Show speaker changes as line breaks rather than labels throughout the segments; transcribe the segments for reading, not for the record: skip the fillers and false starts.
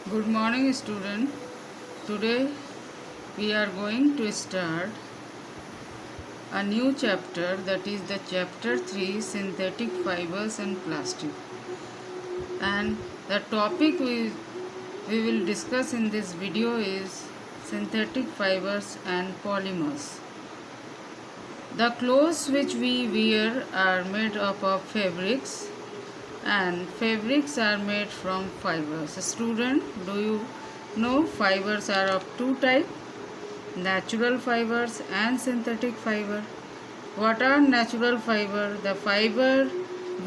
Good morning, student. Today we are going to start a new chapter, that is the chapter 3, synthetic fibers and plastic. And the topic we will discuss in this video is synthetic fibers and polymers. The clothes which we wear are made up of fabrics, and fabrics are made from fibers. Student, do you know fibers are of two types? Natural fibers and synthetic fiber. What are natural fiber? The fiber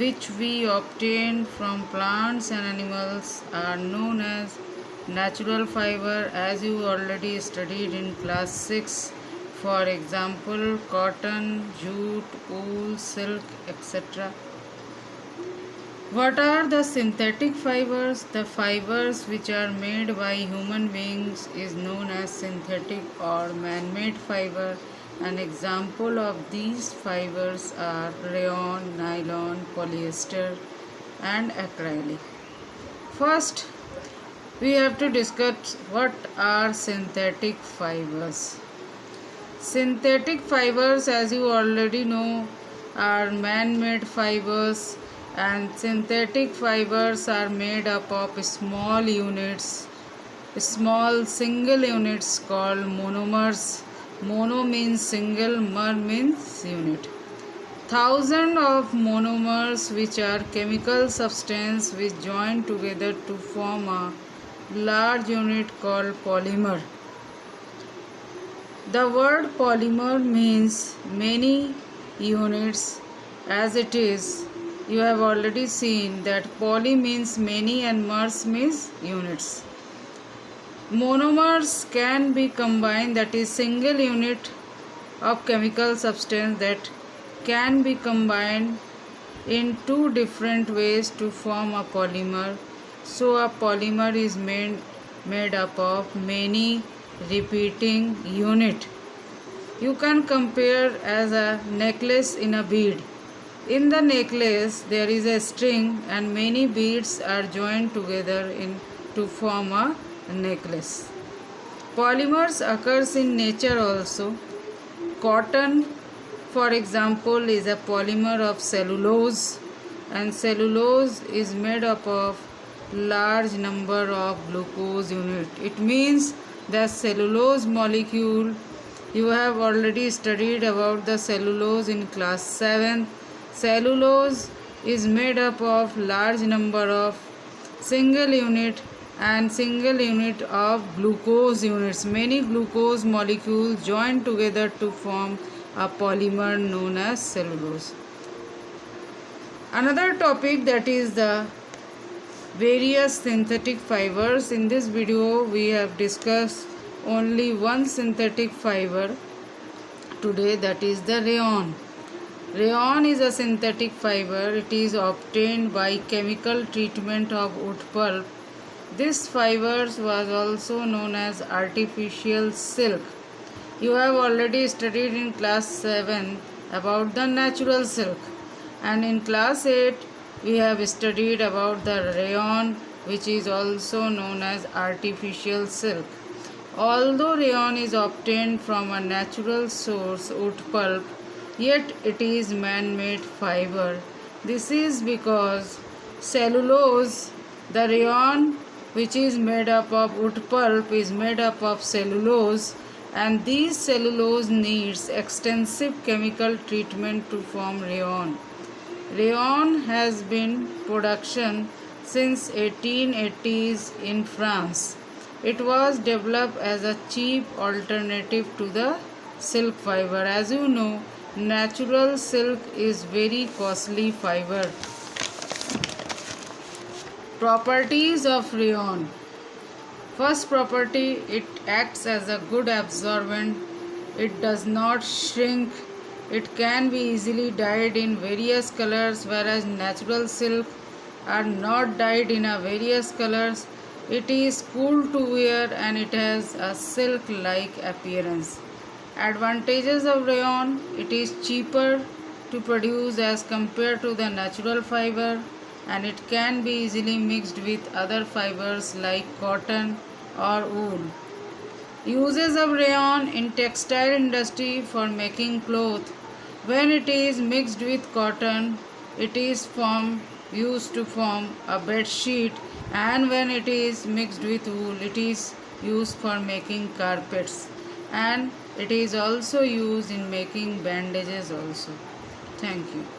which we obtain from plants and animals are known as natural fiber, as you already studied in class 6. For example, cotton, jute, wool, silk, etc. What are the synthetic fibers? The fibers which are made by human beings is known as synthetic or man-made fiber. An example of these fibers are rayon, nylon, polyester and acrylic. First, we have to discuss what are synthetic fibers. Synthetic fibers, as you already know, are man-made fibers, and synthetic fibers are made up of small units, small single units called monomers. Mono means single, mer means unit. Thousands of monomers, which are chemical substances which join together to form a large unit called polymer. The word polymer means many units, as it is. You have already seen that poly means many and mers means units. Monomers can be combined, that is single unit of chemical substance that can be combined in two different ways to form a polymer. So a polymer is made up of many repeating unit. You can compare as a necklace in a bead. In the necklace there is a string and many beads are joined together to form a necklace. Polymers occurs in nature also. Cotton, for example, is a polymer of cellulose, and cellulose is made up of large number of glucose unit. It means the cellulose molecule, you have already studied about the cellulose in class 7. Cellulose is made up of large number of single unit and single unit of glucose units. Many glucose molecules join together to form a polymer known as cellulose. Another topic, that is the various synthetic fibers. In this video we have discussed only one synthetic fiber today, that is the rayon. Rayon is a synthetic fiber. It is obtained by chemical treatment of wood pulp. This fiber was also known as artificial silk. You have already studied in class 7 about the natural silk, and in class 8 we have studied about the rayon, which is also known as artificial silk. Although rayon is obtained from a natural source, wood pulp, yet it is man-made fiber. This is because cellulose, the rayon which is made up of wood pulp, is made up of cellulose, and these cellulose needs extensive chemical treatment to form rayon. Rayon has been production since 1880s in France. It was developed as a cheap alternative to the silk fiber. As you know, natural silk is very costly fiber. Properties of rayon. First property, it acts as a good absorbent. It does not shrink. It can be easily dyed in various colors, whereas natural silk are not dyed in a various colors. It is cool to wear and it has a silk-like appearance. Advantages of rayon: it is cheaper to produce as compared to the natural fiber. and it can be easily mixed with other fibers like cotton or wool. Uses of rayon in textile industry for making cloth. When it is mixed with cotton, it is used to form a bed sheet, and when it is mixed with wool, it is used for making carpets, and it is also used in making bandages also. Thank you.